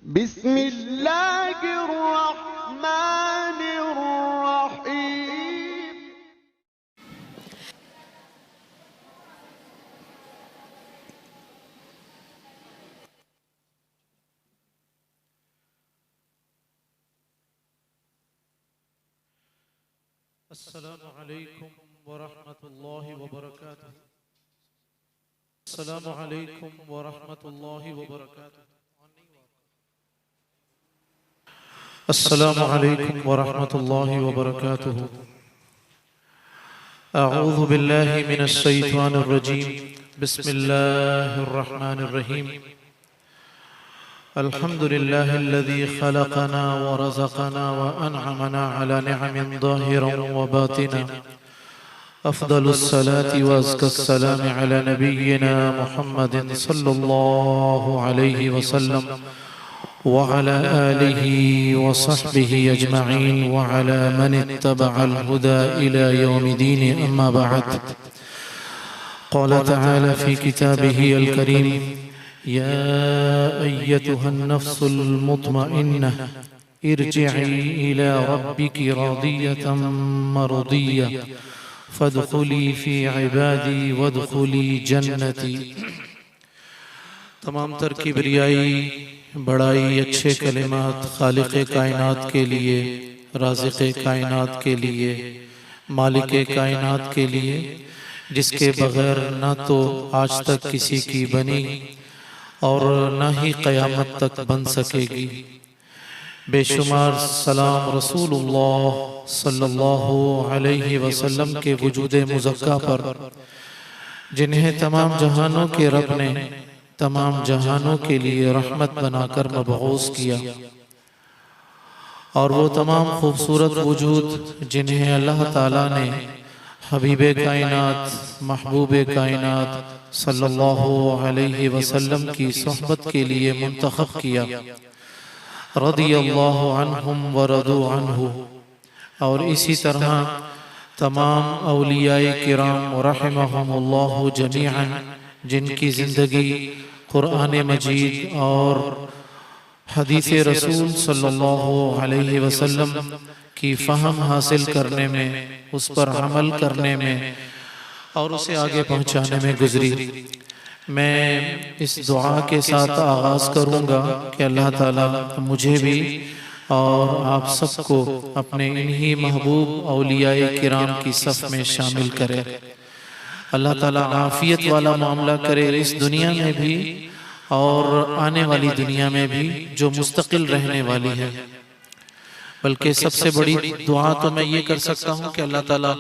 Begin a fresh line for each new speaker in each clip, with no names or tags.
बिस्मिल्लाहिर्रहमानिर्रहीम।
अस्सलामु अलैकुम वरहमतुल्लाहि वबरकातुह। अस्सलामु अलैकुम वरहमतुल्लाहि वबरकातुह। अस्सलामु अलैकुम वरहमतुल्लाहि वबरकातुह। अऊज़ु बिल्लाहि मिनश शैतानिर रजीम। बिस्मिल्लाहिर रहमानिर रहीम। अल्हम्दुलिल्लाहिल्लज़ी खलक़ना व रज़क़ना व अनअमना अला निअमिन ज़ाहिरन व बातिना। अफ़्ज़लुस्सलाति व अज़्कस्सलामि अला नबिय्यिना मुहम्मदिन सल्लल्लाहु अलैहि वसल्लम व अला आलिहि व सहबिहि अजमईन व अला मन इत्तबअल हुदा इला यौमिद्दीन। अम्मा बअद। क़ाल तआला फ़ी किताबिहि अल करीम या अय्यतुहन नफ्सुल मुत्मइन्नह इरजिई इला रब्बिकी रादियतम मरदिय्या फदखुली फ़ी इबादी वदखुली जन्नती। तमाम तर किबरियाई बड़ाई अच्छे कलिमात खालिक़े कायनात के लिए, राज़िक़े कायनात के लिए, मालिके कायनात के लिए, जिसके बगैर न तो आज तक किसी की बनी और न ही क़यामत तक बन सकेगी। बेशुमार सलाम रसूलुल्लाह सल्लल्लाहु अलैहि वसल्लम के वजूदे मुज़क्का पर, जिन्हें तमाम जहानों के रब ने तमाम जहानों के लिए रहमत बनाकर मबऊस किया, और वो तमाम खूबसूरत वजूद जिन्हें अल्लाह ताला ने हबीबे कायनात महबूबे कायनात सल्लल्लाहु अलैहि वसल्लम की सोहबत के लिए मुंतखब किया। रदियल्लाहु अन्हुम व रदू अन्हु। और इसी तरह तमाम औलियाए किराम रहमहुमुल्लाहु जमीअन, जिनकी ज़िंदगी कुरान मजीद और हदीस रसूल सल्लल्लाहु अलैहि वसल्लम की फ़हम हासिल करने में, उस पर अमल करने में और उसे आगे पहुँचाने में गुजरी। मैं इस दुआ के साथ आगाज़ करूँगा कि अल्लाह ताला मुझे भी और आप सबको अपने इन्हीं महबूब औलियाए किराम की सफ़ में शामिल करे। अल्लाह ताला आफ़ियत वाला मामला करे इस दुनिया में भी और आने वाली दुनिया में भी, जो मुस्तकिल रहने वाली है। बल्कि सबसे बड़ी दुआ तो मैं ये कर सकता हूँ कि अल्लाह ताला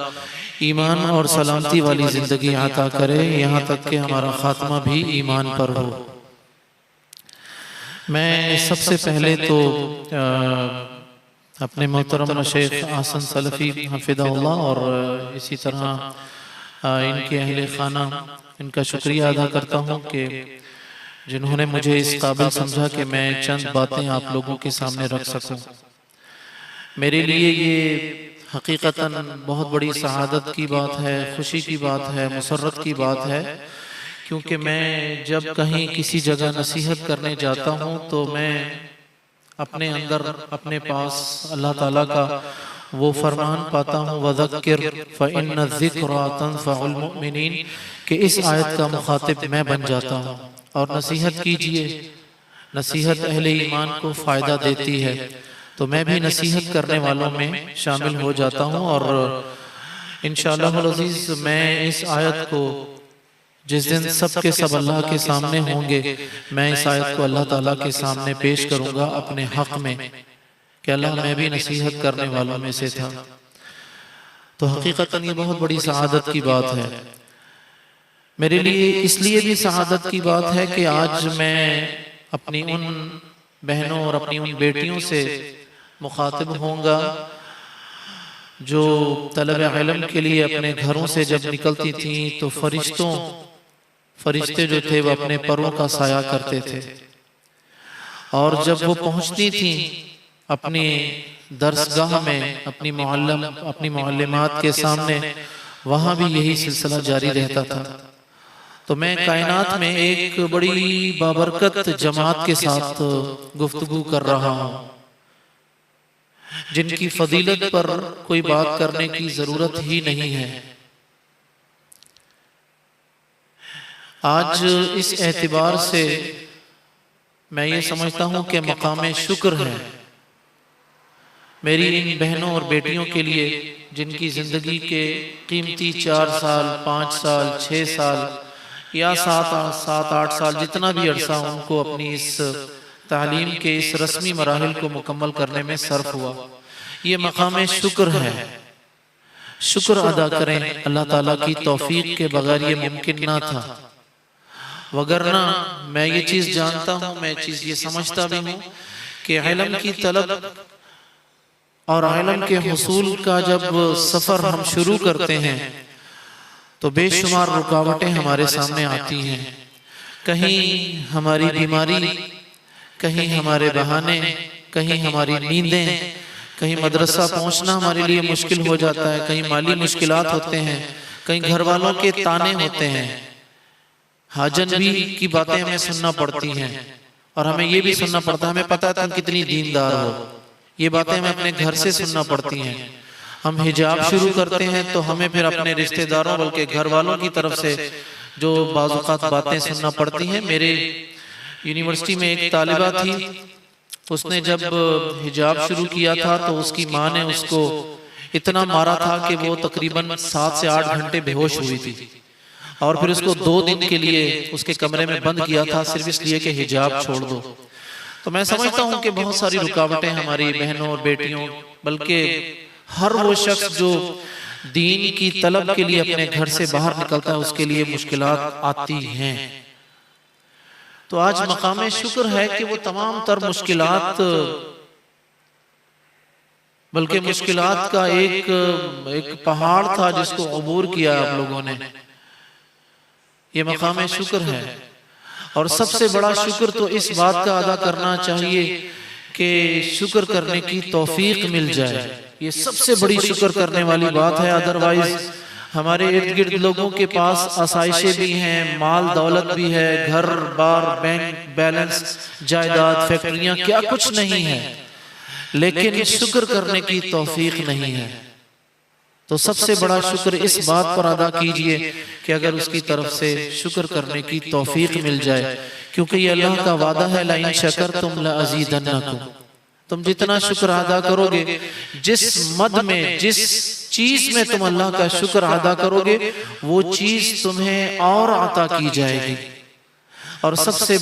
ईमान और सलामती वाली ज़िंदगी अता करे, यहाँ तक कि हमारा ख़ात्मा भी ईमान पर हो। मैं सबसे पहले तो अपने मोहतरम शेख आसन सलफ़ी हफ़िज़हुल्लाह और इसी तरह इनके अहले खाना, इनका शुक्रिया अदा करता हूँ कि जिन्होंने मुझे इस काबिल समझा कि मैं चंद बातें आप लोगों के सामने रख सकूं। मेरे लिए ये हकीकतन बहुत बड़ी सआदत की बात है, खुशी की बात है, मुसर्रत की बात है, क्योंकि मैं जब कहीं किसी जगह नसीहत करने जाता हूँ तो मैं अपने अंदर, अपने पास अल्लाह ताला का वो फरमान पाता हूँ वज़क्किर फ़इन्न ज़िक्रा तन्फ़उल मुमिनीन, कि इस आयत का मुखातिब मैं बन जाता हूँ। और नसीहत कीजिए, नसीहत अहले ईमान को फ़ायदा देती है, तो मैं भी नसीहत करने वालों में शामिल हो जाता हूँ। और इंशाअल्लाह अज़ीज़ मैं इस आयत को जिस दिन सब के सब अल्लाह के सामने होंगे, मैं इस आयत को अल्लाह ताला के सामने पेश करूँगा अपने हक़ में कि अल्लाह मैं भी नसीहत करने वालों में से था। तो हकीकतन ये बहुत बड़ी सआदत की बात है मेरे लिए। इसलिए भी सआदत की बात है कि आज मैं अपनी उन बहनों और अपनी उन बेटियों से मुखातिब होऊंगा जो तलब इल्म के लिए अपने घरों से जब निकलती थीं तो फरिश्ते जो थे वो अपने परों का साया करते थे, और जब वो पहुंचती थीं अपनी दरसगाह में, अपनी मुअल्लिमात के सामने, वहाँ भी यही सिलसिला जारी रहता था। तो मैं कायनात में एक बड़ी बाबरकत जमात के साथ गुफ्तगू कर रहा हूं, जिनकी फजीलत पर कोई बात करने की जरूरत ही नहीं है। आज इस एतबार से मैं ये समझता हूं कि मकाम शुक्र है मेरी इन बहनों और बेटियों के लिए, जिनकी जिंदगी के कीमती 4 साल, 5 साल, 6 साल या 7-8 साल, जितना भी अरसा उनको अपनी इस तालीम के इस रस्मी मराहिल को मुकम्मल करने में सर्फ हुआ। ये मकाम शुक्र है। शुक्र अदा करें, अल्लाह ताला की तौफीक के बगैर ये मुमकिन ना था। वगरना मैं ये चीज़ जानता हूँ, मैं चीज़ ये समझता भी हूँ कि इल्म की तलब और इल्म के हुसूल का जब सफ़र हम शुरू करते हैं तो बेशुमार रुकावटें हमारे सामने आती हैं। कहीं हमारी बीमारी, कहीं हमारे बहाने, कहीं हमारी नींदें, कहीं मदरसा पहुंचना हमारे लिए मुश्किल हो जाता है, कहीं माली मुश्किलात होते हैं, कहीं घर वालों के ताने होते हैं, हाजन भी की बातें हमें सुनना पड़ती हैं और हमें ये भी सुनना पड़ता है, हमें पता है तुम कितनी दीनदार हो, ये बातें हमें अपने घर से सुनना पड़ती हैं। हम हिजाब शुरू करते हैं तो हमें फिर अपने रिश्तेदारों बल्कि घर वालों की तरफ से जो बाज़-औक़ात बातें सुनना पड़ती हैं। मेरे यूनिवर्सिटी में एक तालिबा थी, उसने जब हिजाब शुरू किया था तो उसकी माँ ने उसको इतना मारा था कि वो तकरीबन 7 से 8 घंटे बेहोश हुई थी और फिर उसको 2 दिन के लिए उसके कमरे में बंद किया था, सिर्फ इसलिए कि हिजाब छोड़ दो। तो मैं समझता हूँ कि बहुत सारी रुकावटें हमारी बहनों और बेटियों, बल्कि हर वो शख्स जो दीन की तलब के लिए अपने घर से बाहर निकलता है उसके लिए मुश्किलात आती हैं। तो आज मकाम शुक्र है कि वो तमाम तर मुश्किलात, बल्कि मुश्किलात का एक पहाड़ था जिसको अबूर किया आप लोगों ने। ये मकाम शुक्र है और सबसे बड़ा शुक्र तो इस बात का अदा करना चाहिए कि शुक्र करने की तौफीक मिल जाए। ये सबसे बड़ी शुक्र करने वाली बात है। अदरवाइज हमारे इर्द गिर्द लोगों के पास आसाइशें भी हैं, माल दौलत भी है, घर बार, बैंक बैलेंस, जायदाद, फैक्ट्रियां, क्या कुछ नहीं है, लेकिन शुक्र करने की तौफीक नहीं है। तो सबसे बड़ा शुक्र इस बात पर अदा कीजिए कि अगर उसकी तरफ से शुक्र करने की तौफीक मिल जाए, क्योंकि ये अल्लाह का वादा है, लाइन शकरतुम लअज़ीदन्नकुम। तुम जितना शुक्र अदा करोगे, जिस मद में, जिस चीज में तुम अल्लाह का शुक्र अदा करोगे, वो चीज तुम्हें और अता की जाएगी। और सबसे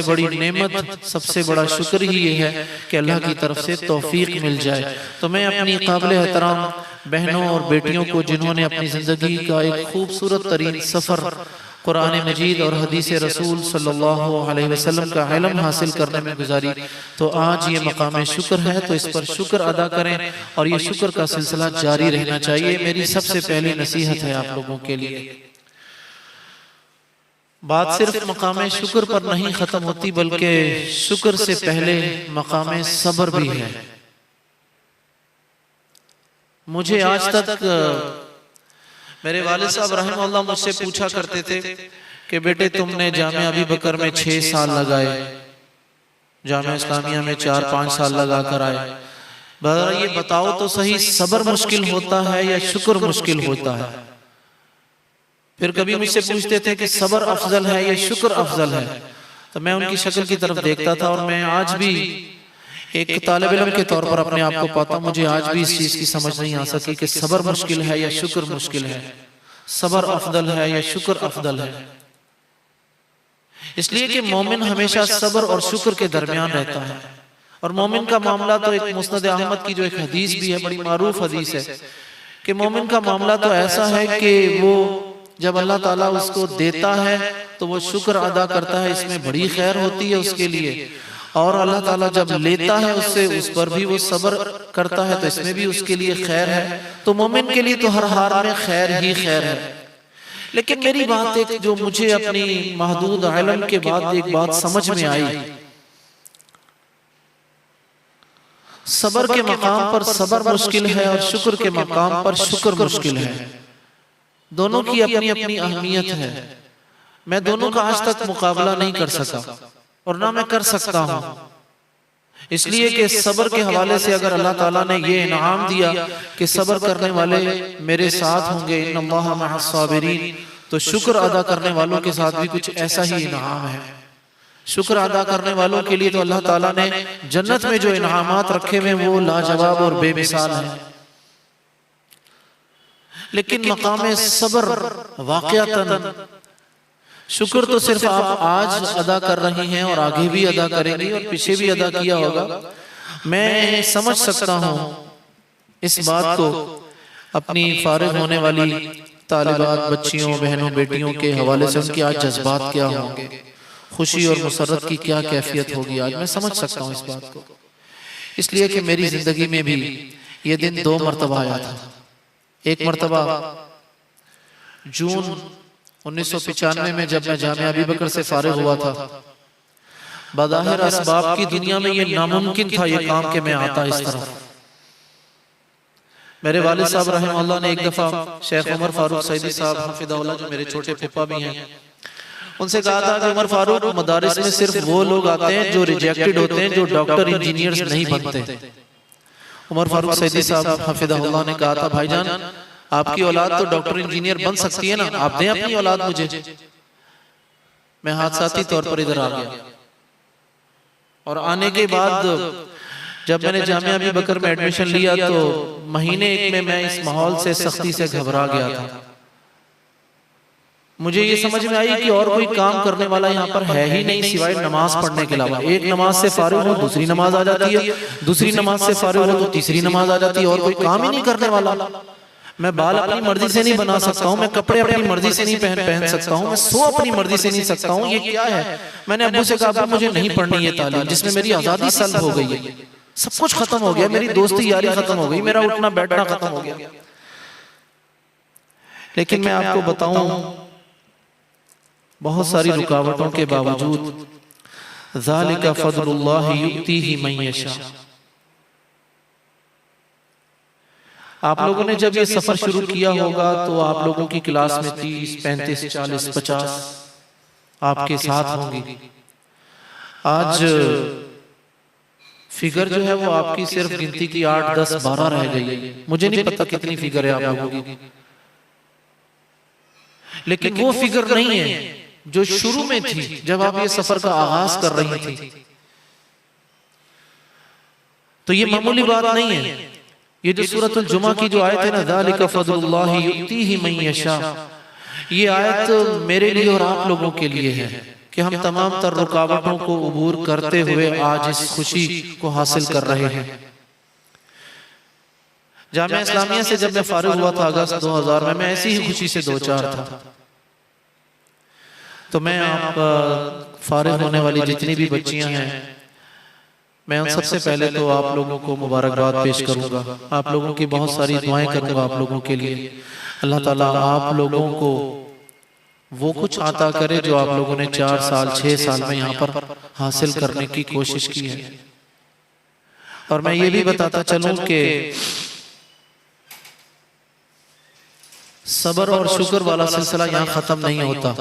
बड़ी नेमत, सबसे बड़ा शुक्र ही ये है कि अल्लाह की तरफ से तौफीक मिल जाए। तो मैं अपनी काबिल एहतराम बहनों और बेटियों को, जिन्होंने अपनी जिंदगी का एक खूबसूरत तरीन सफर कुरान मजीद और हदीस रसूल सल्लल्लाहु अलैहि वसल्लम का इल्म हासिल करने में गुजारी, तो आज ये मकाम शुक्र है, तो इस पर शुक्र अदा करें और ये शुक्र का सिलसिला जारी रहना चाहिए। मेरी सबसे पहली नसीहत है आप लोगों के लिए। बात सिर्फ मकाम शुक्र पर नहीं खत्म होती, बल्कि शुक्र से पहले मकाम सब्र भी है। मुझे आज तक मेरे वालिद साहब रहमतुल्लाह मुझसे पूछा करते थे कि बेटे तुमने जामिया अबी बकर में 6 साल लगाए, जामिया इस्लामिया में 4-5 साल लगा कर आए, ये बताओ तो सही, सब्र मुश्किल होता है या शुक्र मुश्किल होता है? फिर कभी मुझसे पूछते थे कि सब्र अफजल है या शुक्र अफजल है, तो मैं उनकी शक्ल की तरफ देखता था और मैं आज भी एक तालिब इल्म के तौर पर अपने आप को पाता, मुझे आज भी इस चीज की समझ नहीं आ सकी कि सब्र मुश्किल है या शुक्र मुश्किल है, सब्र अफदल है या शुक्र अफदल है। इसलिए कि मोमिन हमेशा सब्र और शुक्र के दरमियान रहता है। और मोमिन का मामला तो एक मुस्नद अहमद की जो एक हदीस भी है, बड़ी मारूफ हदीस है, कि मोमिन का मामला तो ऐसा है कि वो जब अल्लाह ताला उसको देता है तो वो शुक्र अदा करता है, इसमें बड़ी खैर होती है उसके लिए। और अल्लाह ताला जब लेता है उससे, उस पर भी वो सब्र करता है, तो इसमें भी उसके लिए खैर है। तो मोमिन के लिए तो हर हाल में खैर ही खैर है। लेकिन मेरी बात एक जो मुझे अपनी महदूद इल्म के बाद एक बात समझ में आई, सब्र के मकाम पर सब्र मुश्किल है और शुक्र के मकाम पर शुक्र मुश्किल है। दोनों की अपनी अपनी अहमियत है। मैं दोनों का आज तक मुकाबला नहीं कर सका और ना मैं कर सकता हूं, इसलिए कि सब्र के हवाले से अगर अल्लाह ताला ने ये इनाम दिया कि सब्र करने वाले मेरे साथ होंगे, इन्नल्लाह मअस साबिरीन, तो शुक्र अदा करने वालों के साथ भी कुछ ऐसा ही इनाम है। शुक्र अदा करने वालों के लिए तो अल्लाह ताला ने जन्नत में जो इनामात रखे हुए वो लाजवाब और बेमिसाल हैं। लेकिन मकाम सब्र वाक़ियतन शुक्र तो सिर्फ आप आज अदा कर रही हैं और आगे भी अदा करेंगी और पीछे भी अदा किया होगा। मैं समझ सकता हूं इस बात को अपनी फारिग होने वाली तालिबात बच्चियों बहनों बेटियों के हवाले से, उनके आज जज्बात क्या होंगे, खुशी और मुसर्रत की क्या कैफियत होगी, आज मैं समझ सकता हूँ इस बात को। इसलिए कि मेरी जिंदगी में भी ये दिन 2 मरतबा आया था। एक मरतबा जून 1995 में जब मैं जामिया अबी बकर से फारिग हुआ था। बज़ाहिर असबाब की दुनिया में ये नामुमकिन था ये काम कि मैं आता इस तरफ। मेरे वालिद साहब रहमतुल्लाह ने एक दफा शेख उमर फारूक सईदी साहब हफिज़हुल्लाह, जो मेरे छोटे फूफा भी हैं, उनसे कहा था कि उमर फारूक, मदारिस में सिर्फ वो लोग आते हैं जो रिजेक्टेड होते हैं, जो डॉक्टर इंजीनियर्स नहीं बनते। उमर फारूक सईदी साहब हफिज़हुल्लाह ने कहा था, भाईजान आपकी औलाद तो डॉक्टर इंजीनियर बन सकती है ना, आप दें अपनी औलाद मुझे। मैं हादसाती तौर पर इधर आ गया और आने के बाद जब मैंने जामिया अबी बकर में एडमिशन लिया तो महीने 1 में मैं इस माहौल से सख्ती से घबरा गया था। मुझे ये समझ में आई कि और कोई काम करने वाला यहाँ पर है ही नहीं सिवाय नमाज पढ़ने के अलावा। एक नमाज से फारिग हो दूसरी नमाज आ जाती है, दूसरी नमाज से फारिग हो तो तीसरी नमाज आ जाती है, और कोई काम ही नहीं करने वाला। मैं बाल अपनी मर्जी से नहीं बना सकता हूँ, मैं कपड़े अपनी मर्जी से नहीं पहन सकता हूँ, मैं सो अपनी मर्जी से नहीं सकता हूँ। ये क्या है? मैंने अब्बू से कहा मुझे नहीं पढ़नी ये तालीम जिसमें मेरी आजादी सल्ब हो गई है, सब कुछ खत्म हो गया, मेरी दोस्ती यारी खत्म हो गई, मेरा उठना बैठना खत्म हो गया। लेकिन मैं आपको बताऊं, बहुत सारी रुकावटों के बावजूद ज़ालिका फ़ज़्लुल्लाहि युअतीहि मन यशा। आप लोगों ने जब ये सफर शुरू किया होगा तो आप लोगों की क्लास में 30, 35, 40, 50 आपके साथ होंगी। आज फिगर जो है वो आपकी सिर्फ गिनती की 8, 10, 12 रह गई है। मुझे नहीं पता कितनी फिगर है आप लोगों की, लेकिन वो फिगर नहीं है जो शुरू में थी जब आप ये सफर का आगाज कर रही थी। तो ये मामूली बात नहीं है। ये जो सूरतुल जुमा की जो आयत है ना, ज़ालिका फ़ज़्लुल्लाहि युअतीहि मन यशा, ये आयत मेरे लिए और आप लोगों के लिए है कि हम तमाम तर रुकावटों को अबूर करते हुए आज इस खुशी को हासिल कर रहे हैं। जामिया इस्लामिया से जब मैं फारिग हुआ था अगस्त 2000 में, मैं ऐसी ही खुशी से 2-4 था। तो मैं आप फारिग होने वाली जितनी भी बच्चियां हैं, मैं उन सबसे पहले तो आप लोगों को मुबारकबाद पेश करूंगा, आप लोगों की बहुत सारी दुआएं करूंगा आप लोगों के लिए। अल्लाह ताला आप लोगों को वो कुछ आता करे जो आप लोगों ने 4 साल 6 साल में यहाँ पर हासिल करने की कोशिश की है। और मैं ये भी बताता चलूं कि सब्र और शुक्र वाला सिलसिला यहाँ खत्म नहीं होता।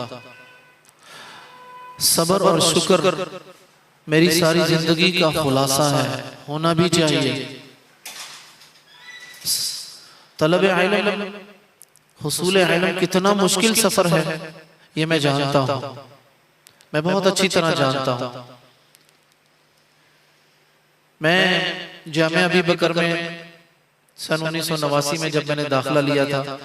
सब्र और शुक्र मेरी सारी जिंदगी का खुलासा है, होना भी चाहिए। तलब इल्म, हुसूल इल्म कितना मुश्किल सफर है ये मैं जानता हूँ, मैं बहुत अच्छी तरह जानता हूँ। मैं जामिया अबी बकर में सन 1989 में जब मैंने दाखिला लिया था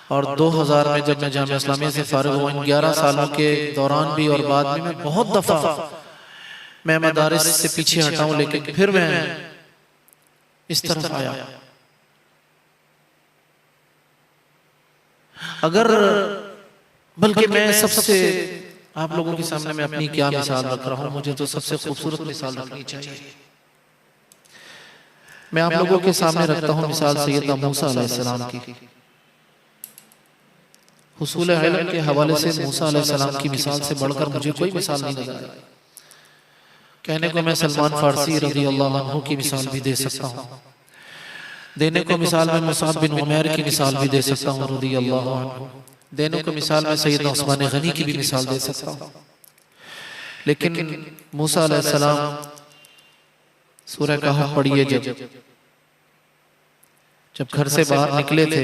और 2000 में जब मैं जामिया इस्लामिया से फारिग हुआ, इन 11 सालों के दौरान भी और बाद में मैं बहुत दफा मैं मदारिस से पीछे हटा हूं, लेकिन फिर मैं इस तरफ आया। अगर बल्कि मैं सबसे आप लोगों के सामने मैं अपनी क्या मिसाल रख रहा हूं, मुझे तो सबसे खूबसूरत मिसाल रखनी चाहिए। मैं आप लोगों के सामने रखता हूं मिसाल सैयदना मूसा अलैहिस्सलाम की। हुसूल इल्म के हवाले से मूसा अलैहिस्सलाम की मिसाल से बढ़कर मुझे कोई मिसाल नहीं नजर आई। कहने को मैं सलमान फारसी रज़ी अल्लाह अन्हु की मिसाल भी दे सकता हूँ, देने को मिसाल में मुसाब बिन उमैर की मिसाल भी दे सकता हूँ रज़ी अल्लाह अन्हु, देने को मिसाल में सैयदना उस्मान गनी की भी मिसाल दे सकता हूँ। लेकिन मूसा अलैहिस्सलाम सूरह कहफ पढ़िए, जब घर से बाहर निकले थे,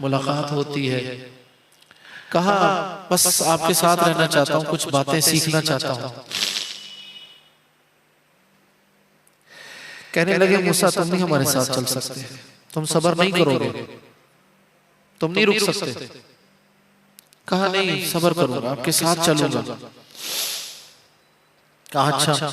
मुलाकात होती है, कहा बस आपके साथ रहना चाहता हूं, कुछ बातें सीखना चाहता हूं। कहने लगे मूसा तुम नहीं हमारे साथ चल सकते, तुम सब्र नहीं करोगे, तुम नहीं रुक सकते। कहा नहीं सब्र करूंगा, आपके साथ चलूंगा। कहा अच्छा।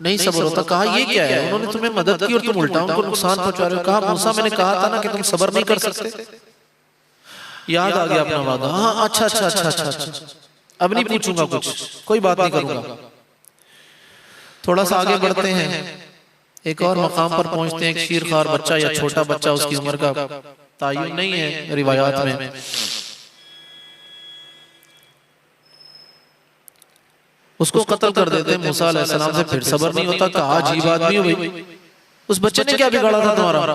नहीं सब्र होता। कहा ये क्या है, उन्होंने तुम्हें मदद की और तुम उल्टा उनको नुकसान पहुंचा रहे हो। कहा मूसा मैंने कहा था ना कि तुम सब्र नहीं कर सकते, याद आ गया अपना वादा। हाँ अच्छा अच्छा अच्छा अच्छा अच्छा, अब नहीं पूछूंगा कुछ, कोई बात नहीं करूंगा। थोड़ा सा आगे बढ़ते हैं, एक और मकाम पर पहुंचते हैं। एक शीरखार बच्चा या छोटा बच्चा, उसकी उम्र का तायुन नहीं है रिवायात में, उसको कत्ल कर देते हैं मूसा अलैहिस्सलाम से। फिर सब्र नहीं होता। कहा अजीब आदमी हो भाई, उस बच्चे ने क्या बिगाड़ा था तुम्हारा?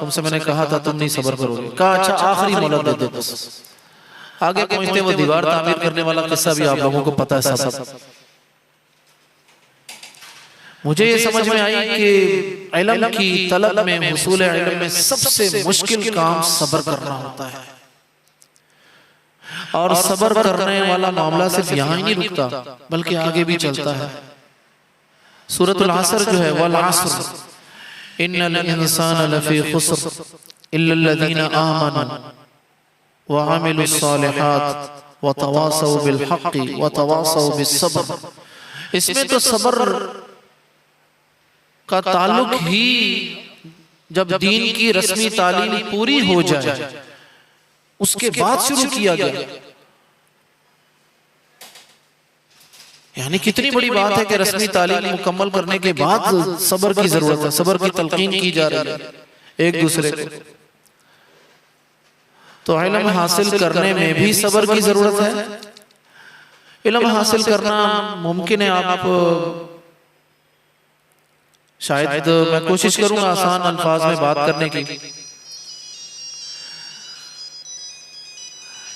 तुमसे मैंने कहा था तुम नहीं सब्र करोगे। कहा अच्छा आखिरी मोहलत दे दो बस। आगे पहुंचते वो दीवार तामीर करने वाला किस्सा भी आप लोगों को पता है सब। मुझे ये समझ में आई कि इल्म की तलब में, हुसूल इल्म में सबसे मुश्किल काम सब्र करना होता है। और सब्र करने वाला मामला सिर्फ यहाँ ही नहीं रुकता, बल्कि आगे भी चलता है। सूरतुल असर जो है, वल असर इन्नल इंसान लफी खुस्र इल्लल्लज़ीना आमनू व अमिलुस सालिहात व तवासौ बिल हक़्क़ि व तवासौ बिस सब्र। इसमें तो सब्र का ताल्लुक ही जब दीन की रस्मी तालीम पूरी हो जाए उसके बाद शुरू किया गया। यानी कितनी बड़ी बात है कि रस्मी तालीम मुकम्मल करने के बाद सब्र की जरूरत है, सब्र की तलकीन की जा रही है एक दूसरे को। तो इल्म हासिल करने में भी सब्र की जरूरत है। इल्म हासिल करना मुमकिन है, आप शायद मैं कोशिश करूंगा आसान अल्फाज में बात करने की।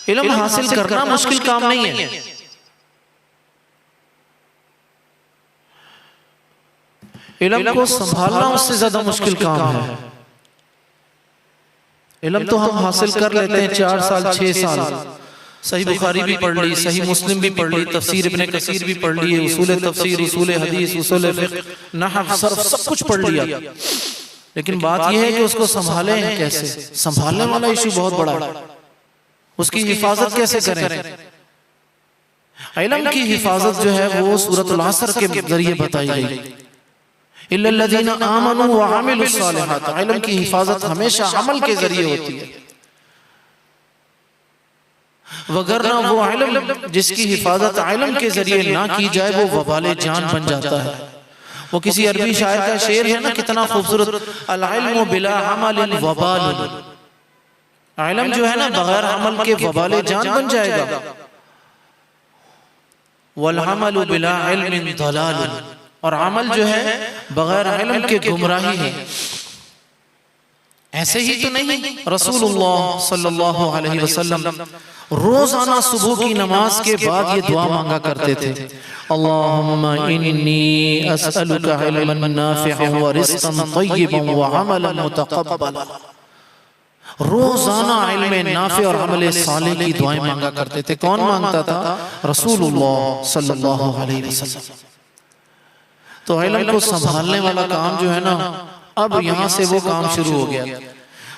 इल्म हासिल करना मुश्किल काम नहीं है, इल्म को संभालना उससे ज्यादा मुश्किल काम है। इल्म तो हम हासिल कर लेते हैं 4 साल 6 साल, सही बुखारी भी पढ़ ली, सही मुस्लिम भी पढ़ ली, तफसीर इब्ने कसीर भी पढ़ ली, उसूल तफसीर, उसूल हदीस, उसूल फिक्र, नहव, सर्फ सब कुछ पढ़ लिया। लेकिन बात यह है कि उसको संभालें कैसे। संभालने वाला इशू बहुत बड़ा है, उसकी हिफाजत कैसे करें। इल्म की हिफाजत जो है वो सूरतुल असर के जरिए बताई गई। इल्लल्लज़ीना आमनू व अमिलुस सालिहात। इल्म की हिफाजत हमेशा अमल के जरिए होती है, वगरना वो इल्म जिसकी हिफाजत इल्म के जरिए ना की जाए वो वबाले जान बन जाता है। वो किसी अरबी शायर का शेर है ना, कितना खूबसूरत, अल इल्मु बिला अमलिन वबाल। इल्म जो है ना बगैर अमल के वबाले जान बन जाएगा। वल अमलु बिला इल्मिन दलाल। और अमल जो है बगैर इल्म के गुमराही है। ऐसे ही तो नहीं, रसूलुल्लाह सल्लल्लाहु अलैहि वसल्लम रोजाना सुबह की नमाज के बाद ये दुआ मांगा करते थे, अल्लाहुम्मा इन्नी अस्अलुका इल्मन नाफिअन व रिज़्क़न तय्यिबन व अमलन मुतक़ब्बला। रोजाना इल्म नाफि और अमल साले की दुआएं मांगा करते थे। कौन मांगता था? रसूलुल्लाह सल्लल्लाहु अलैहि वसल्लम। तो इल्म को संभालने वाला काम जो है ना, अब यहाँ से वो काम शुरू हो गया।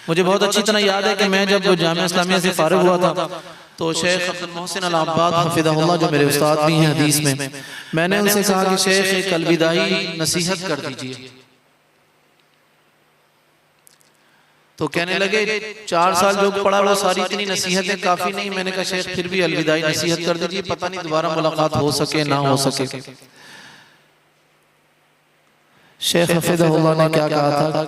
मुझे बहुत अच्छी तरह याद है कि मैं जब जामिया इस्लामिया से फारिग हुआ था तो शेख अब्दुल मोहसिन अल अब्बाद हफिज़हुल्लाह जो मेरे उस्ताद भी हैं हदीस में, मैंने उनसे कहा कि शेख एक अलविदाई नसीहत कर दीजिए। तो कहने लगे 4 साल जो पढ़ा वो सारी इतनी नसीहतें काफी नहीं। मैंने कहा शेख फिर भी अलविदाई नसीहत कर दीजिए, पता नहीं दोबारा मुलाकात हो सके ना हो सके। शेख हफिज़हुल्लाह ने क्या कहा था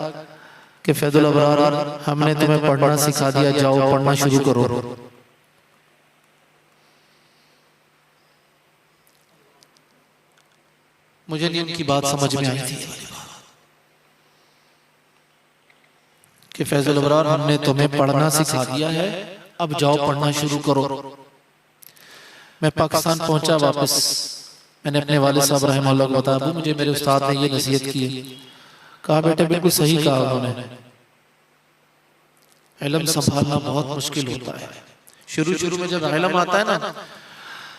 कि फैजुल अबरार हमने तुम्हें पढ़ना सिखा दिया, जाओ पढ़ना शुरू करो। मुझे नहीं उनकी बात समझ में आई थी कि फैजुल अबरार हमने तुम्हें पढ़ना सिखा दिया है, अब जाओ पढ़ना शुरू करो। मैं पाकिस्तान पहुंचा वापस, मैंने अपने वालिद साहब रहमतुल्लाह को बताया, मुझे मेरे उस्ताद ने ये नसीहत की है। कहा बेटे बिल्कुल सही कहा उन्होंने, इल्म संभालना बहुत मुश्किल होता है। शुरू शुरू में जब इल्म आता है ना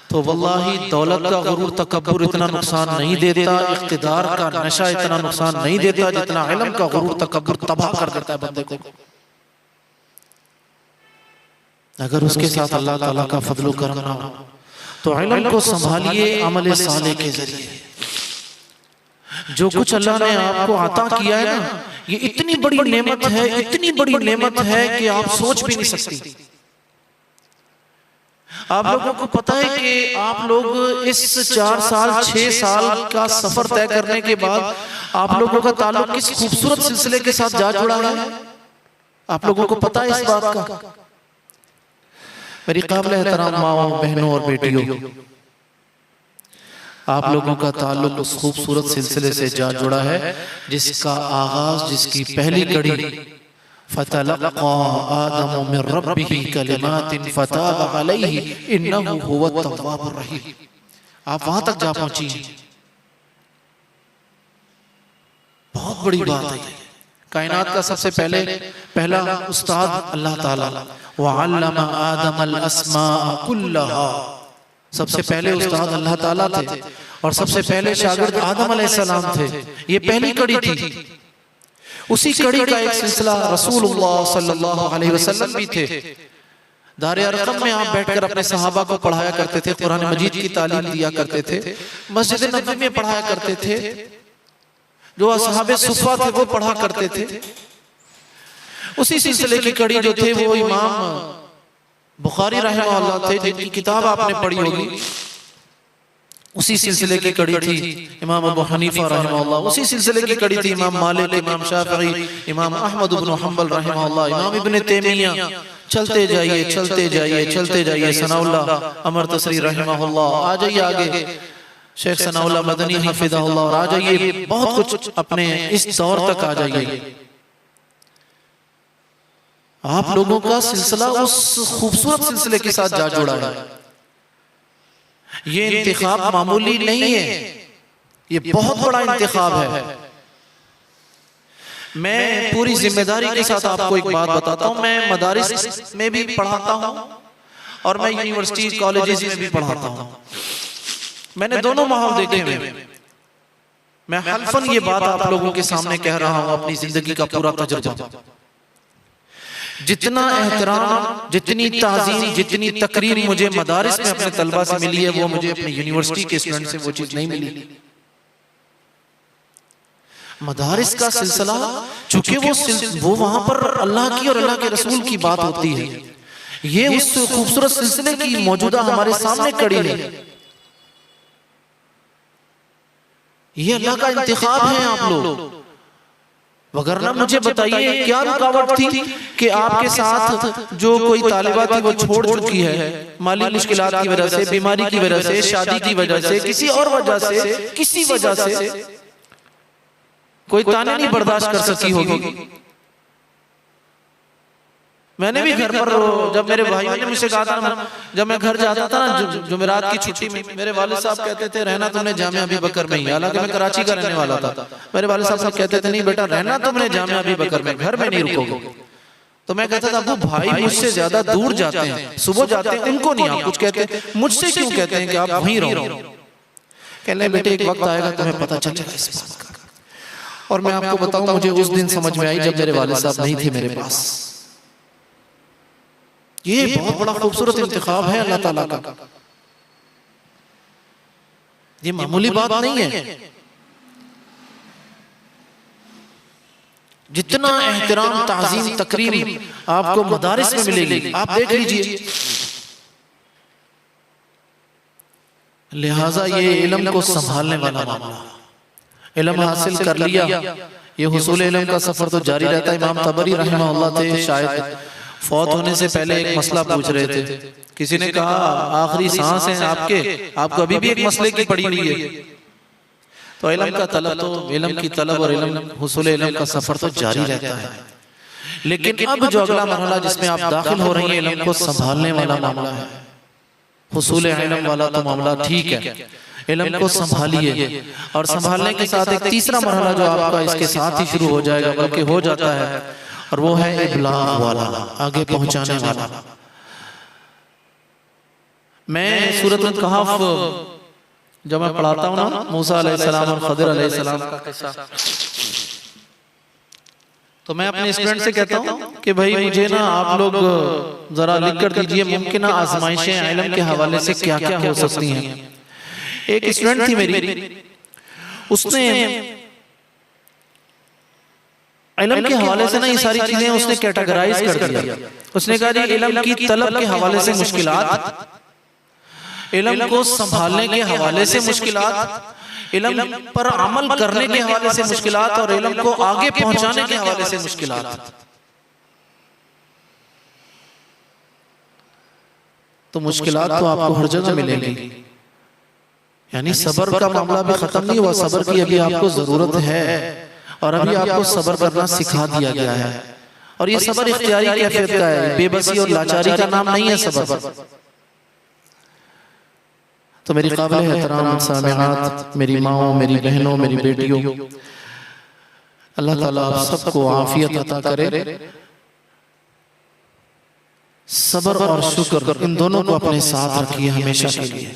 तो वल्लाही दौलत का गुरूर तकब्बुर इतना नुकसान नहीं देता, इख्तिदार का नशा इतना नुकसान नहीं देता जितना इल्म का गुरूर तकब्बुर तबाह कर देता है बंदे को। अगर उसके साथ अल्लाह ताला का फजल करम ना हो तो इल्म को संभालिए अमल साले के जरिए। जो कुछ अल्लाह ने आपको अता किया है ना, ये इतनी बड़ी नेमत है, इतनी बड़ी नेमत है कि आप सोच भी नहीं सकती। आप लोगों को पता है कि आप लोग इस 4 साल 6 साल का सफर तय करने के बाद आप लोगों का ताल्लुक किस खूबसूरत सिलसिले के साथ जा जुड़ा है, आप लोगों को पता है इस बात का। मेरी काबिल एहतराम माओ बहनों और बेटियों, आप लोगों का ताल्लुक उस खूबसूरत सिलसिले से जा जुड़ा है जिसका आगाज, जिसकी पहली कड़ी फतलक़ा आदम मिन रब्बिही कलिमातिन फताब अलैहि इन्नहु हुवत तव्वाबुर रहीम। आप वहां तक जा पहुंची, बहुत बड़ी बात है। कायनात का सबसे पहला उस्ताद अल्लाह ताला, वअल्लम आदम अल अस्माअ कुल्लहा। सबसे पहले उस्ताद अल्लाह ताला थे और सबसे पहले शागिर्द आदम अलैहिस्सलाम थे। ये पहली कड़ी थी। उसी कड़ी का एक सिलसिला रसूलुल्लाह सल्लल्लाहु अलैहि वसल्लम भी थे। दारे अरकम में आप बैठकर अपने सहाबा को पढ़ाया करते थे, कुरान मजीद की तालीम दिया करते थे, मस्जिद नबवी में पढ़ाया करते थे, जो असहाबे सुफ़ा थे वो पढ़ा करते थे। उसी सिलसिले की कड़ी जो थे वो इमाम बुखारी रहमतुल्लाह थे, जिनकी किताब आपने पढ़ी होगी। उसी सिलसिले की कड़ी थी इमाम अबू हनीफा रहमतुल्लाह, उसी सिलसिले की कड़ी थी इमाम मालिक, इमाम शाफिई, इमाम अहमद इब्न हंबल रहमतुल्लाह, इमाम इब्न तैमिया। चलते जाइए चलते जाइए चलते जाइए। सनाउल्लाह अमर तसरी रहमतुल्लाह, आ जाइए आगे शेख सनाउल्लाह मदनी हफिज़हुल्लाह, और आ जाइए बहुत कुछ अपने इस दौर तक आ जाइए। आप लोगों का सिलसिला उस खूबसूरत सिलसिले के साथ जा जुड़ा है। ये इंतखाब मामूली नहीं है, ये बहुत बड़ा इंतखाब है। मैं पूरी जिम्मेदारी के साथ आपको एक बात बताता हूं, मैं मदारिस में भी पढ़ाता हूं और मैं यूनिवर्सिटी कॉलेजेस में भी पढ़ाता हूं। मैंने दोनों माहौल देखे हुए। मैं हल्फन ये बात आप लोगों के सामने कह रहा हूं, अपनी जिंदगी का पूरा तजुर्बा। जितना एहतराम, जितनी ताज़ीम, जितनी तकरीम मुझे मदारिस में अपने तलबा से मिली है, वो मुझे अपनी यूनिवर्सिटी के स्टूडेंट से वो चीज नहीं मिली। मदारिस का सिलसिला चूंकि वो वहां पर अल्लाह की और अल्लाह के रसूल की बात होती है, ये उस खूबसूरत सिलसिले की मौजूदा हमारे सामने कड़ी है। ये अल्लाह का इंतखाब है आप लोग। वगरना मुझे बताइए क्या रुकावट थी कि आपके साथ जो कोई तालिबा थी वो छोड़ चुकी है, माली मुश्किलात की वजह से, बीमारी की वजह से, शादी की वजह से, किसी और वजह से, किसी वजह से कोई ताने नहीं बर्दाश्त कर सकी होगी। मैंने भी घर पर, जब मेरे भाइयों ने मुझसे कहा था ना, जब मैं घर जाता था ना जुमेरात की छुट्टी में, मेरे वालिद साहब कहते थे रहना तुमने जामिया अबी बकर में ही। हालांकि मैं कराची का रहने वाला था। मेरे वालिद साहब कहते थे नहीं बेटा रहना तुमने जामिया अबी बकर में, घर में नहीं रुकोगे। तो मैं कहता था अबू भाई मुझसे ज्यादा दूर जाते हैं, सुबह जाते हैं, उनको नहीं आप कुछ कहते, मुझसे क्यों कहते हैं कि आप वहीं रहो। कहने बेटे एक वक्त आएगा तुम्हें पता चलेगा इस बात का। और मैं आपको बताऊं मुझे उस दिन समझ में आई जब मेरे वालिद साहब नहीं थे मेरे पास। ये बहुत बड़ा खूबसूरत इंतखाब है अल्लाह ताला का, ये मामूली बात नहीं है। जितना एहतराम, ताज़ीम, तकरीम आपको मदारिस में मिलेगी, आप देख लीजिए। लिहाजा ये इल्म को संभालने वाला मामला, इल्म हासिल कर लिया, ये हुसूल इल्म का सफर तो जारी रहता है। इमाम तबरी रहमतुल्लाह थे, शायद फौत होने से पहले एक मसला पूछ रहे थे। किसी ने कहा आखिरी सांस है आपके, आपको अभी भी एक मसले की पड़ी हुई है। तो इल्म का तलब, तो इल्म की तलब और इल्म हुसूल इल्म का सफर तो जारी रहता है, लेकिन अब जो अगला मरहला जिसमें आप दाखिल हो रही हैं, इल्म को संभालने वाला मामला है। हुसूल इल्म वाला तो मामला ठीक है, इल्म को संभालिए, और संभालने के साथ एक तीसरा मरहला जो आपका इसके साथ ही शुरू हो जाएगा, बल्कि हो जाता है, और वो है इब्लाग वाला, आगे पहुंचाने वाला। मैं सूरत कहफ जब मैं पढ़ाता हूँ ना, मूसा अलैहिस्सलाम और खदिर अलैहिस्सलाम का किस्सा, तो मैं अपने स्टूडेंट से कहता हूँ कि भाई मुझे ना आप लोग जरा लिख कर दीजिए मुमकिन आजमाइशें इल्म के हवाले से क्या क्या हो सकती हैं। एक स्टूडेंट थी मेरी, उसने इल्म के हवाले से ना ये सारी चीजें उसने कैटेगराइज कर दिया। उसने कहा जी इल्म की तलब के हवाले से मुश्किलात, इल्म को संभालने के हवाले से मुश्किलात, इल्म पर अमल करने के हवाले से मुश्किलात, और इल्म को आगे पहुंचाने के हवाले से मुश्किलात। तो मुश्किलात तो आपको हर जगह मिलेंगी, यानी सब्र का मामला भी खत्म नहीं हुआ, सब्र की अभी आपको जरूरत है, और अभी आपको सब्र करना सिखा दिया गया है। और ये सब्र इख्तियारी कैफियत का है, बेबसी और लाचारी का नाम नहीं है सब्र। तो मेरी काबिल एहतराम सामिआत, मेरी माओ, मेरी बहनों, मेरी बेटियों, अल्लाह ताला आप सबको आफियत अता करे। सब्र और शुक्र इन दोनों को अपने साथ रखिए हमेशा के लिए,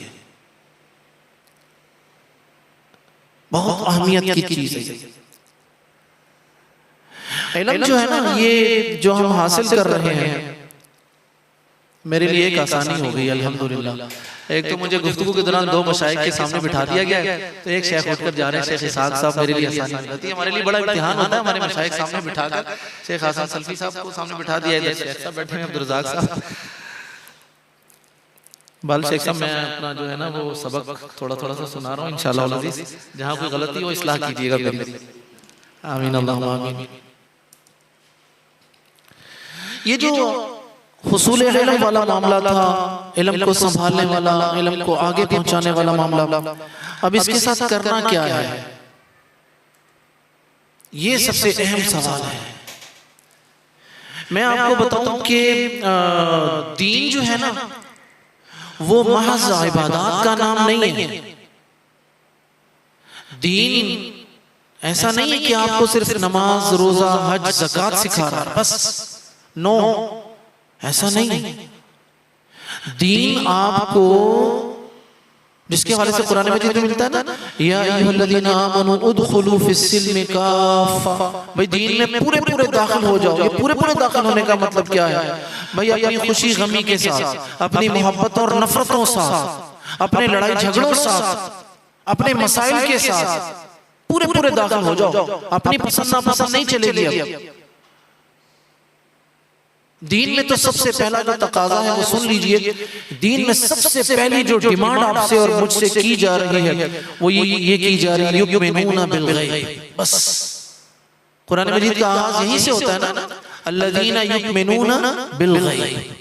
बहुत अहमियत की चीज है। इल्म जो है ना, ये जो हम हासिल कर रहे हैं, मेरे लिए एक आसानी हो गई अल्हम्दुलिल्लाह। एक तो मुझे गुफ्तगू के दौरान दो मशाइख के सामने बिठा दिया गया, तो एक शेख उठकर जा रहे हैं, शेख इसाक साहब, मेरे लिए आसानी हो जाती है। हमारे लिए बड़ा इम्तिहान होता है, हमारे मशाइख सामने बिठाकर, शेख हसन सल्फी साहब को सामने बिठा दिया, इधर शेख साहब बैठे हैं, अब्दुल रज़ाक साहब। बाल शेख साहब, मैं अपना जो है ना वो सबक थोड़ा थोड़ा सा सुना रहा हूँ, इंशाअल्लाह अज़ीज़, जहाँ कोई गलती हो इस्लाह कीजिएगा मेरी, आमीन अल्लाहुम्मा आमीन। ये जो हुसूल इल्म वाला मामला था, इल्म को संभालने वाला, इल्म को आगे पहुंचाने वाला मामला, अब इसके साथ करना क्या है, ये सबसे अहम सवाल है। मैं आपको बताऊं कि दीन जो है ना, वो महज इबादत का नाम नहीं है। दीन ऐसा नहीं है कि आपको सिर्फ नमाज, रोजा, हज, ज़कात सिखा रहा है बस, नो, ऐसा नहीं। दीन आपको, जिसके हवाले से कुरान मजीद में मिलता है ना, या अय्युहल्लज़ीना आमनू उदखुलू फिस्सिल्मि काफ़ा, भाई दीन में पूरे पूरे दाखिल हो जाओ। ये पूरे पूरे दाखिल होने का मतलब क्या है भाई? अपनी खुशी गमी के साथ, अपनी मोहब्बत और नफरतों साथ, अपने लड़ाई झगड़ों साथ, अपने मसाइल के साथ पूरे पूरे दाखिल हो जाओ। अपनी पसंद नापसंद नहीं चलेगी। अब दीन में तो सबसे पहला जो तकाजा है वो सुन लीजिए, दीन में सबसे पहली जो डिमांड आपसे और मुझसे की जा रही है वो ये की जा रही है, युमिनूना बिल गैब। बस कुरान मजीद का आगाज यहीं से होता है ना, अल्लज़ीना युमिनूना बिल गैब।